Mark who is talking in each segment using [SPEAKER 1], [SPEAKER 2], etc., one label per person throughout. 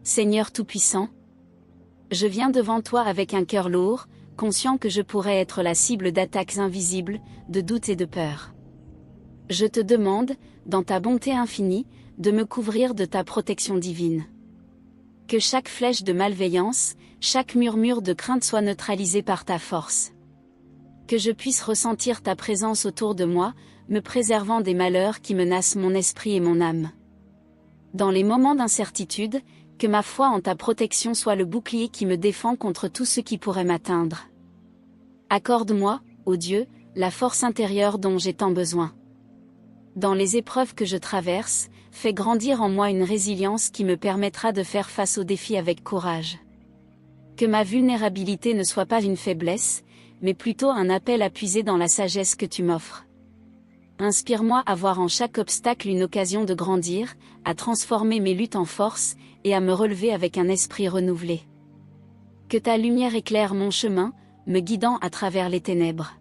[SPEAKER 1] Seigneur Tout-Puissant, je viens devant toi avec un cœur lourd, conscient que je pourrais être la cible d'attaques invisibles, de doutes et de peurs. Je te demande, dans ta bonté infinie, de me couvrir de ta protection divine. Que chaque flèche de malveillance, chaque murmure de crainte soit neutralisé par ta force. Que je puisse ressentir ta présence autour de moi, me préservant des malheurs qui menacent mon esprit et mon âme. Dans les moments d'incertitude, que ma foi en ta protection soit le bouclier qui me défend contre tout ce qui pourrait m'atteindre. Accorde-moi, ô Dieu, la force intérieure dont j'ai tant besoin. Dans les épreuves que je traverse, fais grandir en moi une résilience qui me permettra de faire face aux défis avec courage. Que ma vulnérabilité ne soit pas une faiblesse, mais plutôt un appel à puiser dans la sagesse que tu m'offres. Inspire-moi à voir en chaque obstacle une occasion de grandir, à transformer mes luttes en force, et à me relever avec un esprit renouvelé. Que ta lumière éclaire mon chemin, me guidant à travers les ténèbres.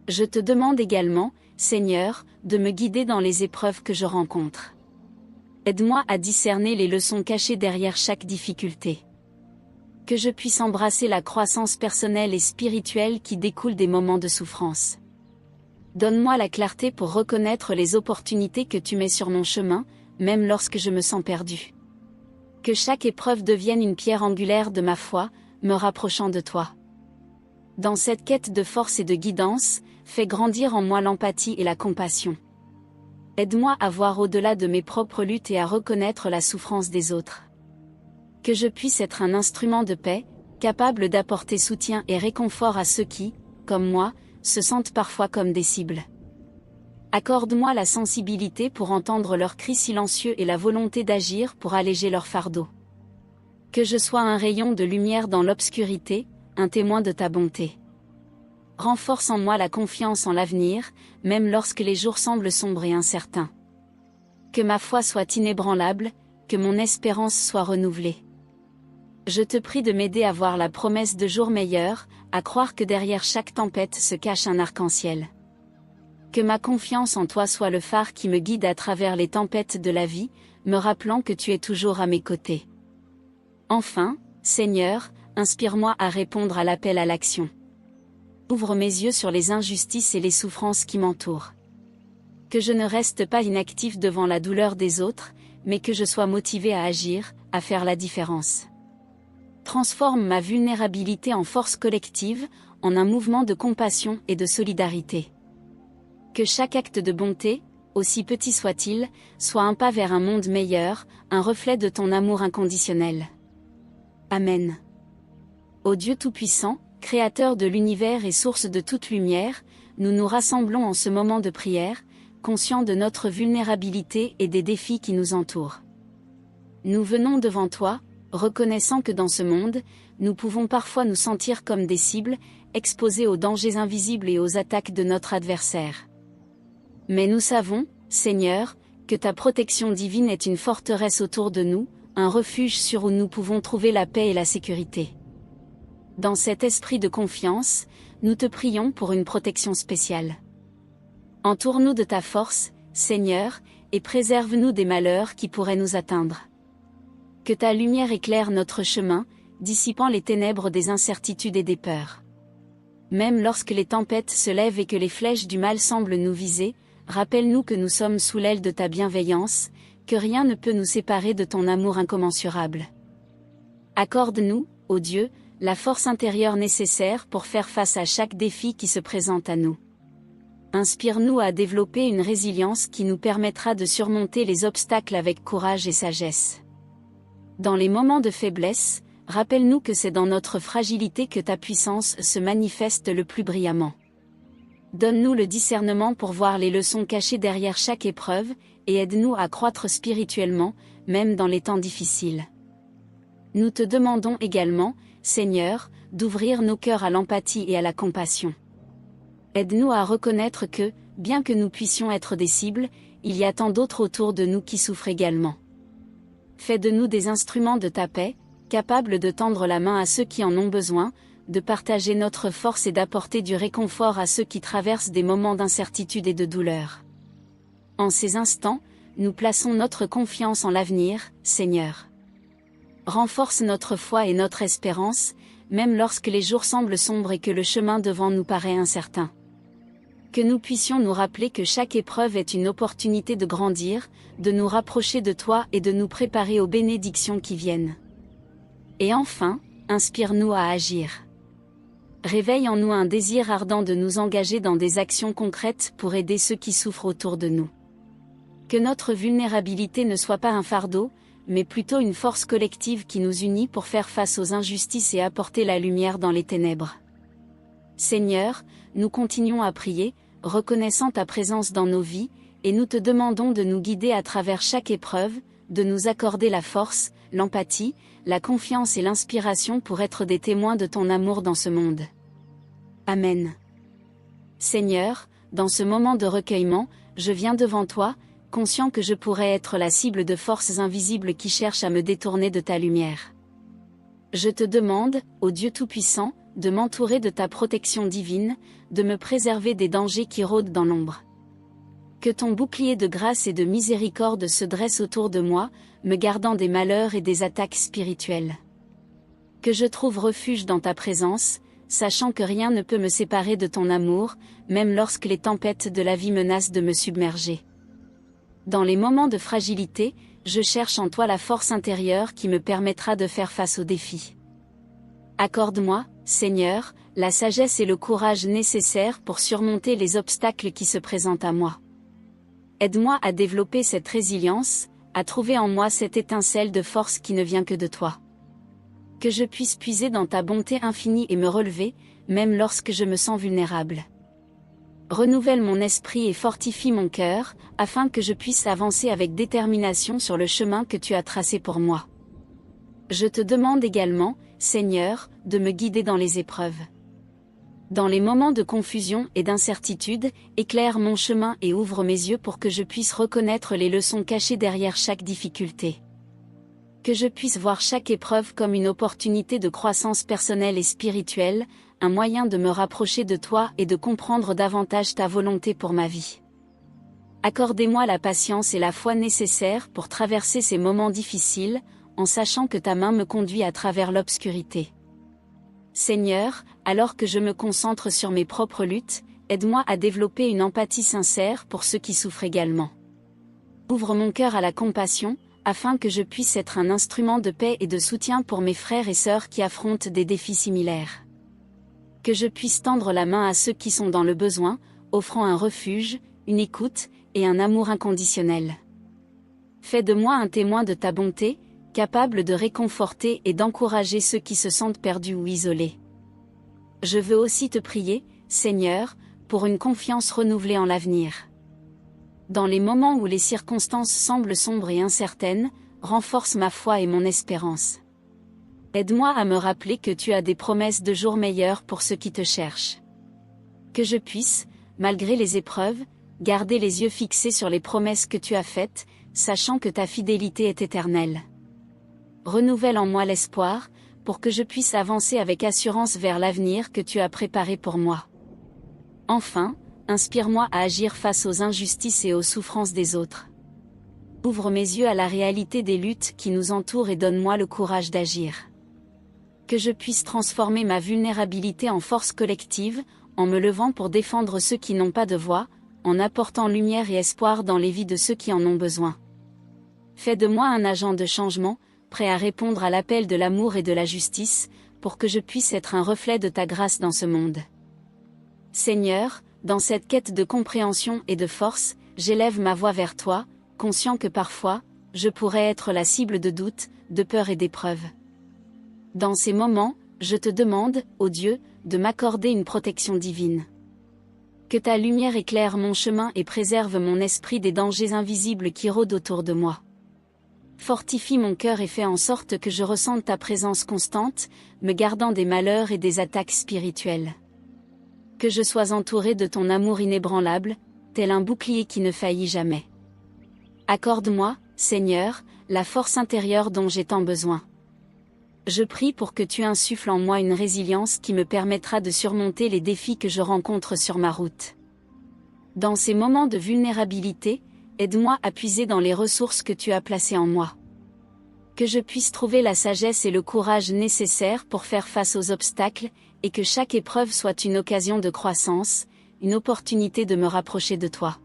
[SPEAKER 1] Je te demande également, Seigneur, de me guider dans les épreuves que je rencontre. Aide-moi à discerner les leçons cachées derrière chaque difficulté. Que je puisse embrasser la croissance personnelle et spirituelle qui découle des moments de souffrance. Donne-moi la clarté pour reconnaître les opportunités que tu mets sur mon chemin, même lorsque je me sens perdu. Que chaque épreuve devienne une pierre angulaire de ma foi, me rapprochant de toi. Dans cette quête de force et de guidance, fais grandir en moi l'empathie et la compassion. Aide-moi à voir au-delà de mes propres luttes et à reconnaître la souffrance des autres. Que je puisse être un instrument de paix, capable d'apporter soutien et réconfort à ceux qui, comme moi, se sentent parfois comme des cibles. Accorde-moi la sensibilité pour entendre leurs cris silencieux et la volonté d'agir pour alléger leur fardeau. Que je sois un rayon de lumière dans l'obscurité, un témoin de ta bonté. Renforce en moi la confiance en l'avenir, même lorsque les jours semblent sombres et incertains. Que ma foi soit inébranlable, que mon espérance soit renouvelée. Je te prie de m'aider à voir la promesse de jours meilleurs, à croire que derrière chaque tempête se cache un arc-en-ciel. Que ma confiance en toi soit le phare qui me guide à travers les tempêtes de la vie, me rappelant que tu es toujours à mes côtés. Enfin, Seigneur, inspire-moi à répondre à l'appel à l'action. Ouvre mes yeux sur les injustices et les souffrances qui m'entourent. Que je ne reste pas inactif devant la douleur des autres, mais que je sois motivé à agir, à faire la différence. Transforme ma vulnérabilité en force collective, en un mouvement de compassion et de solidarité. Que chaque acte de bonté, aussi petit soit-il, soit un pas vers un monde meilleur, un reflet de ton amour inconditionnel. Amen. Ô Dieu Tout-Puissant, Créateur de l'univers et source de toute lumière, nous nous rassemblons en ce moment de prière, conscients de notre vulnérabilité et des défis qui nous entourent. Nous venons devant toi, reconnaissant que dans ce monde, nous pouvons parfois nous sentir comme des cibles, exposés aux dangers invisibles et aux attaques de notre adversaire. Mais nous savons, Seigneur, que ta protection divine est une forteresse autour de nous, un refuge sûr où nous pouvons trouver la paix et la sécurité. Dans cet esprit de confiance, nous te prions pour une protection spéciale. Entoure-nous de ta force, Seigneur, et préserve-nous des malheurs qui pourraient nous atteindre. Que ta lumière éclaire notre chemin, dissipant les ténèbres des incertitudes et des peurs. Même lorsque les tempêtes se lèvent et que les flèches du mal semblent nous viser, rappelle-nous que nous sommes sous l'aile de ta bienveillance, que rien ne peut nous séparer de ton amour incommensurable. Accorde-nous, ô Dieu, la force intérieure nécessaire pour faire face à chaque défi qui se présente à nous. Inspire-nous à développer une résilience qui nous permettra de surmonter les obstacles avec courage et sagesse. Dans les moments de faiblesse, rappelle-nous que c'est dans notre fragilité que ta puissance se manifeste le plus brillamment. Donne-nous le discernement pour voir les leçons cachées derrière chaque épreuve, et aide-nous à croître spirituellement, même dans les temps difficiles. Nous te demandons également, Seigneur, d'ouvrir nos cœurs à l'empathie et à la compassion. Aide-nous à reconnaître que, bien que nous puissions être des cibles, il y a tant d'autres autour de nous qui souffrent également. Fais de nous des instruments de ta paix, capables de tendre la main à ceux qui en ont besoin, de partager notre force et d'apporter du réconfort à ceux qui traversent des moments d'incertitude et de douleur. En ces instants, nous plaçons notre confiance en l'avenir, Seigneur. Renforce notre foi et notre espérance, même lorsque les jours semblent sombres et que le chemin devant nous paraît incertain. Que nous puissions nous rappeler que chaque épreuve est une opportunité de grandir, de nous rapprocher de toi et de nous préparer aux bénédictions qui viennent. Et enfin, inspire-nous à agir. Réveille en nous un désir ardent de nous engager dans des actions concrètes pour aider ceux qui souffrent autour de nous. Que notre vulnérabilité ne soit pas un fardeau, mais plutôt une force collective qui nous unit pour faire face aux injustices et apporter la lumière dans les ténèbres. Seigneur, nous continuons à prier, reconnaissant ta présence dans nos vies, et nous te demandons de nous guider à travers chaque épreuve, de nous accorder la force, l'empathie, la confiance et l'inspiration pour être des témoins de ton amour dans ce monde. Amen. Seigneur, dans ce moment de recueillement, je viens devant toi, conscient que je pourrais être la cible de forces invisibles qui cherchent à me détourner de ta lumière. Je te demande, ô Dieu Tout-Puissant, de m'entourer de ta protection divine, de me préserver des dangers qui rôdent dans l'ombre. Que ton bouclier de grâce et de miséricorde se dresse autour de moi, me gardant des malheurs et des attaques spirituelles. Que je trouve refuge dans ta présence, sachant que rien ne peut me séparer de ton amour, même lorsque les tempêtes de la vie menacent de me submerger. Dans les moments de fragilité, je cherche en toi la force intérieure qui me permettra de faire face aux défis. Accorde-moi, Seigneur, la sagesse et le courage nécessaires pour surmonter les obstacles qui se présentent à moi. Aide-moi à développer cette résilience, à trouver en moi cette étincelle de force qui ne vient que de toi. Que je puisse puiser dans ta bonté infinie et me relever, même lorsque je me sens vulnérable. Renouvelle mon esprit et fortifie mon cœur, afin que je puisse avancer avec détermination sur le chemin que tu as tracé pour moi. Je te demande également, Seigneur, de me guider dans les épreuves. Dans les moments de confusion et d'incertitude, éclaire mon chemin et ouvre mes yeux pour que je puisse reconnaître les leçons cachées derrière chaque difficulté. Que je puisse voir chaque épreuve comme une opportunité de croissance personnelle et spirituelle, un moyen de me rapprocher de toi et de comprendre davantage ta volonté pour ma vie. Accordez-moi la patience et la foi nécessaires pour traverser ces moments difficiles, en sachant que ta main me conduit à travers l'obscurité. Seigneur, alors que je me concentre sur mes propres luttes, aide-moi à développer une empathie sincère pour ceux qui souffrent également. Ouvre mon cœur à la compassion, afin que je puisse être un instrument de paix et de soutien pour mes frères et sœurs qui affrontent des défis similaires. Que je puisse tendre la main à ceux qui sont dans le besoin, offrant un refuge, une écoute, et un amour inconditionnel. Fais de moi un témoin de ta bonté, capable de réconforter et d'encourager ceux qui se sentent perdus ou isolés. Je veux aussi te prier, Seigneur, pour une confiance renouvelée en l'avenir. Dans les moments où les circonstances semblent sombres et incertaines, renforce ma foi et mon espérance. Aide-moi à me rappeler que tu as des promesses de jours meilleurs pour ceux qui te cherchent. Que je puisse, malgré les épreuves, garder les yeux fixés sur les promesses que tu as faites, sachant que ta fidélité est éternelle. Renouvelle en moi l'espoir, pour que je puisse avancer avec assurance vers l'avenir que tu as préparé pour moi. Enfin, inspire-moi à agir face aux injustices et aux souffrances des autres. Ouvre mes yeux à la réalité des luttes qui nous entourent et donne-moi le courage d'agir. Que je puisse transformer ma vulnérabilité en force collective, en me levant pour défendre ceux qui n'ont pas de voix, en apportant lumière et espoir dans les vies de ceux qui en ont besoin. Fais de moi un agent de changement, prêt à répondre à l'appel de l'amour et de la justice, pour que je puisse être un reflet de ta grâce dans ce monde. Seigneur, dans cette quête de compréhension et de force, j'élève ma voix vers toi, conscient que parfois, je pourrais être la cible de doutes, de peurs et d'épreuves. Dans ces moments, je te demande, ô Dieu, de m'accorder une protection divine. Que ta lumière éclaire mon chemin et préserve mon esprit des dangers invisibles qui rôdent autour de moi. Fortifie mon cœur et fais en sorte que je ressente ta présence constante, me gardant des malheurs et des attaques spirituelles. Que je sois entouré de ton amour inébranlable, tel un bouclier qui ne faillit jamais. Accorde-moi, Seigneur, la force intérieure dont j'ai tant besoin. Je prie pour que tu insuffles en moi une résilience qui me permettra de surmonter les défis que je rencontre sur ma route. Dans ces moments de vulnérabilité, aide-moi à puiser dans les ressources que tu as placées en moi. Que je puisse trouver la sagesse et le courage nécessaires pour faire face aux obstacles, et que chaque épreuve soit une occasion de croissance, une opportunité de me rapprocher de toi.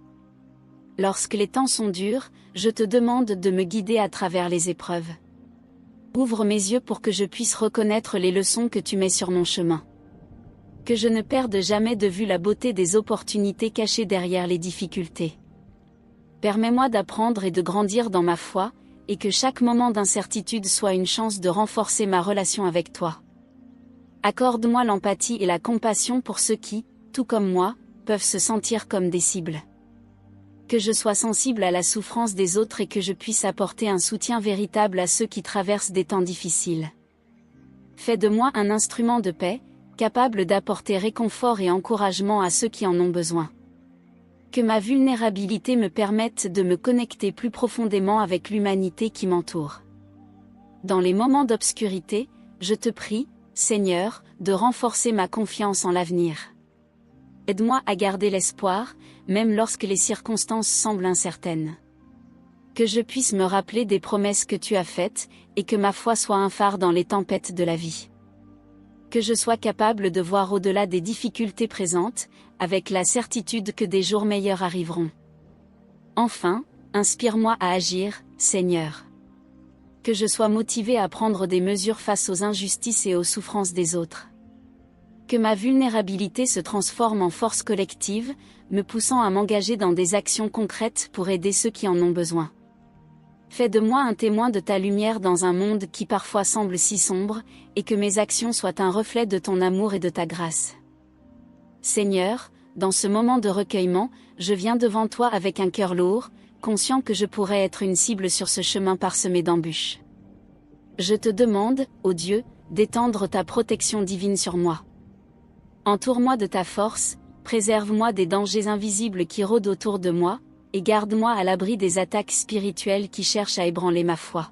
[SPEAKER 1] Lorsque les temps sont durs, je te demande de me guider à travers les épreuves. Ouvre mes yeux pour que je puisse reconnaître les leçons que tu mets sur mon chemin. Que je ne perde jamais de vue la beauté des opportunités cachées derrière les difficultés. Permets-moi d'apprendre et de grandir dans ma foi, et que chaque moment d'incertitude soit une chance de renforcer ma relation avec toi. Accorde-moi l'empathie et la compassion pour ceux qui, tout comme moi, peuvent se sentir comme des cibles. Que je sois sensible à la souffrance des autres et que je puisse apporter un soutien véritable à ceux qui traversent des temps difficiles. Fais de moi un instrument de paix, capable d'apporter réconfort et encouragement à ceux qui en ont besoin. Que ma vulnérabilité me permette de me connecter plus profondément avec l'humanité qui m'entoure. Dans les moments d'obscurité, je te prie, Seigneur, de renforcer ma confiance en l'avenir. Aide-moi à garder l'espoir, même lorsque les circonstances semblent incertaines. Que je puisse me rappeler des promesses que tu as faites, et que ma foi soit un phare dans les tempêtes de la vie. Que je sois capable de voir au-delà des difficultés présentes, avec la certitude que des jours meilleurs arriveront. Enfin, inspire-moi à agir, Seigneur. Que je sois motivé à prendre des mesures face aux injustices et aux souffrances des autres. Que ma vulnérabilité se transforme en force collective, me poussant à m'engager dans des actions concrètes pour aider ceux qui en ont besoin. Fais de moi un témoin de ta lumière dans un monde qui parfois semble si sombre, et que mes actions soient un reflet de ton amour et de ta grâce. Seigneur, dans ce moment de recueillement, je viens devant toi avec un cœur lourd, conscient que je pourrais être une cible sur ce chemin parsemé d'embûches. Je te demande, ô Dieu, d'étendre ta protection divine sur moi. Entoure-moi de ta force, préserve-moi des dangers invisibles qui rôdent autour de moi, et garde-moi à l'abri des attaques spirituelles qui cherchent à ébranler ma foi.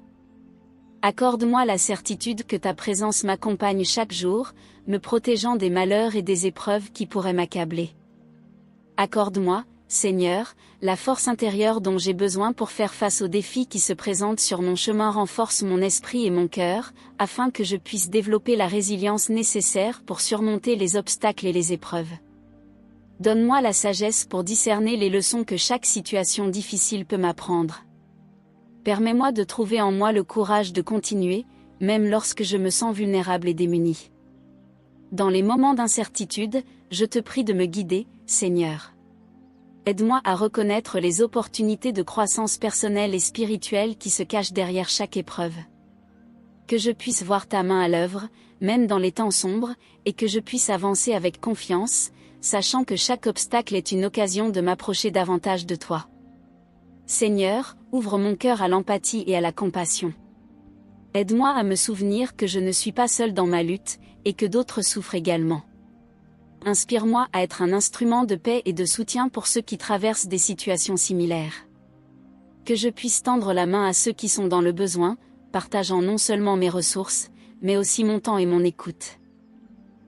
[SPEAKER 1] Accorde-moi la certitude que ta présence m'accompagne chaque jour, me protégeant des malheurs et des épreuves qui pourraient m'accabler. Accorde-moi, Seigneur, la force intérieure dont j'ai besoin pour faire face aux défis qui se présentent sur mon chemin. Renforce mon esprit et mon cœur, afin que je puisse développer la résilience nécessaire pour surmonter les obstacles et les épreuves. Donne-moi la sagesse pour discerner les leçons que chaque situation difficile peut m'apprendre. Permets-moi de trouver en moi le courage de continuer, même lorsque je me sens vulnérable et démuni. Dans les moments d'incertitude, je te prie de me guider, Seigneur. Aide-moi à reconnaître les opportunités de croissance personnelle et spirituelle qui se cachent derrière chaque épreuve. Que je puisse voir ta main à l'œuvre, même dans les temps sombres, et que je puisse avancer avec confiance, sachant que chaque obstacle est une occasion de m'approcher davantage de toi. Seigneur, ouvre mon cœur à l'empathie et à la compassion. Aide-moi à me souvenir que je ne suis pas seul dans ma lutte, et que d'autres souffrent également. Inspire-moi à être un instrument de paix et de soutien pour ceux qui traversent des situations similaires. Que je puisse tendre la main à ceux qui sont dans le besoin, partageant non seulement mes ressources, mais aussi mon temps et mon écoute.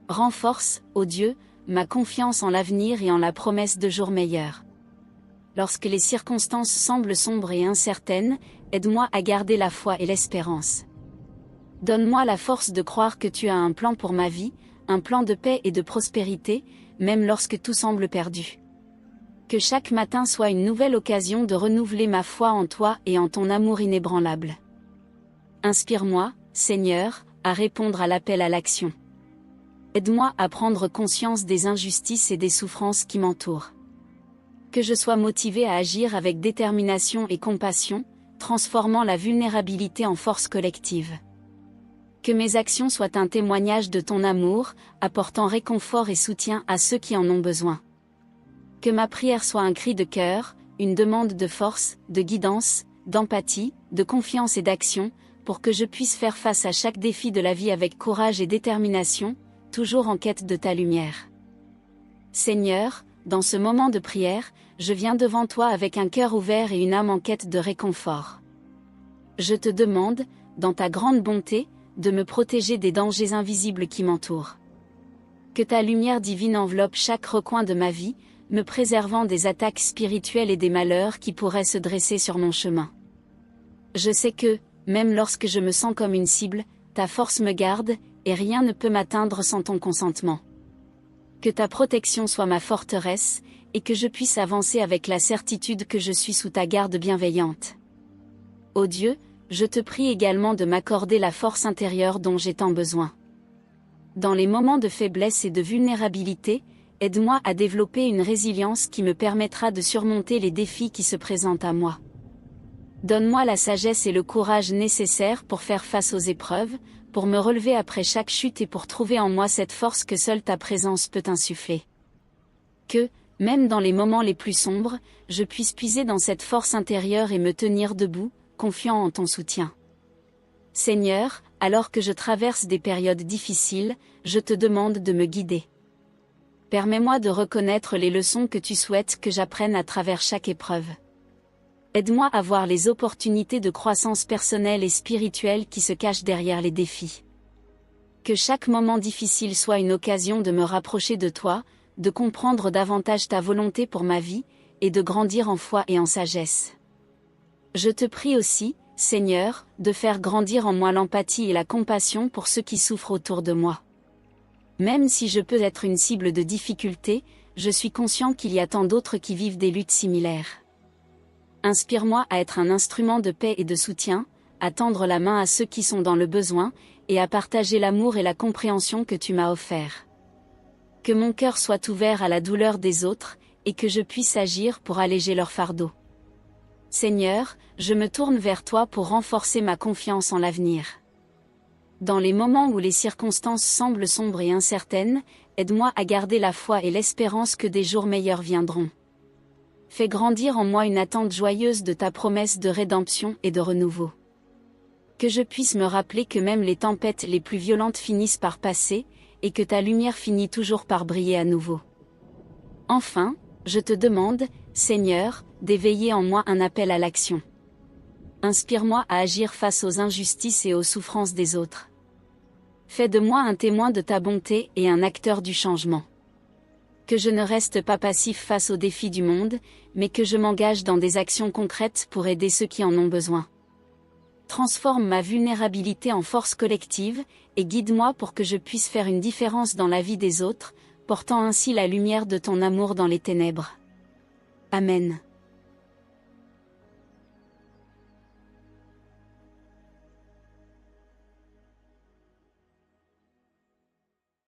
[SPEAKER 1] Renforce, ô Dieu, ma confiance en l'avenir et en la promesse de jours meilleurs. Lorsque les circonstances semblent sombres et incertaines, aide-moi à garder la foi et l'espérance. Donne-moi la force de croire que tu as un plan pour ma vie, un plan de paix et de prospérité, même lorsque tout semble perdu. Que chaque matin soit une nouvelle occasion de renouveler ma foi en toi et en ton amour inébranlable. Inspire-moi, Seigneur, à répondre à l'appel à l'action. Aide-moi à prendre conscience des injustices et des souffrances qui m'entourent. Que je sois motivé à agir avec détermination et compassion, transformant la vulnérabilité en force collective. Que mes actions soient un témoignage de ton amour, apportant réconfort et soutien à ceux qui en ont besoin. Que ma prière soit un cri de cœur, une demande de force, de guidance, d'empathie, de confiance et d'action, pour que je puisse faire face à chaque défi de la vie avec courage et détermination, toujours en quête de ta lumière. Seigneur, dans ce moment de prière, je viens devant toi avec un cœur ouvert et une âme en quête de réconfort. Je te demande, dans ta grande bonté, de me protéger des dangers invisibles qui m'entourent. Que ta lumière divine enveloppe chaque recoin de ma vie, me préservant des attaques spirituelles et des malheurs qui pourraient se dresser sur mon chemin. Je sais que, même lorsque je me sens comme une cible, ta force me garde, et rien ne peut m'atteindre sans ton consentement. Que ta protection soit ma forteresse, et que je puisse avancer avec la certitude que je suis sous ta garde bienveillante. Ô Dieu, je te prie également de m'accorder la force intérieure dont j'ai tant besoin. Dans les moments de faiblesse et de vulnérabilité, aide-moi à développer une résilience qui me permettra de surmonter les défis qui se présentent à moi. Donne-moi la sagesse et le courage nécessaires pour faire face aux épreuves, pour me relever après chaque chute et pour trouver en moi cette force que seule ta présence peut insuffler. Que, même dans les moments les plus sombres, je puisse puiser dans cette force intérieure et me tenir debout, confiant en ton soutien. Seigneur, alors que je traverse des périodes difficiles, je te demande de me guider. Permets-moi de reconnaître les leçons que tu souhaites que j'apprenne à travers chaque épreuve. Aide-moi à voir les opportunités de croissance personnelle et spirituelle qui se cachent derrière les défis. Que chaque moment difficile soit une occasion de me rapprocher de toi, de comprendre davantage ta volonté pour ma vie, et de grandir en foi et en sagesse. Je te prie aussi, Seigneur, de faire grandir en moi l'empathie et la compassion pour ceux qui souffrent autour de moi. Même si je peux être une cible de difficultés, je suis conscient qu'il y a tant d'autres qui vivent des luttes similaires. Inspire-moi à être un instrument de paix et de soutien, à tendre la main à ceux qui sont dans le besoin, et à partager l'amour et la compréhension que tu m'as offerts. Que mon cœur soit ouvert à la douleur des autres, et que je puisse agir pour alléger leur fardeau. Seigneur, je me tourne vers toi pour renforcer ma confiance en l'avenir. Dans les moments où les circonstances semblent sombres et incertaines, aide-moi à garder la foi et l'espérance que des jours meilleurs viendront. Fais grandir en moi une attente joyeuse de ta promesse de rédemption et de renouveau. Que je puisse me rappeler que même les tempêtes les plus violentes finissent par passer, et que ta lumière finit toujours par briller à nouveau. Enfin, je te demande, Seigneur, d'éveiller en moi un appel à l'action. Inspire-moi à agir face aux injustices et aux souffrances des autres. Fais de moi un témoin de ta bonté et un acteur du changement. Que je ne reste pas passif face aux défis du monde, mais que je m'engage dans des actions concrètes pour aider ceux qui en ont besoin. Transforme ma vulnérabilité en force collective, et guide-moi pour que je puisse faire une différence dans la vie des autres, portant ainsi la lumière de ton amour dans les ténèbres. Amen.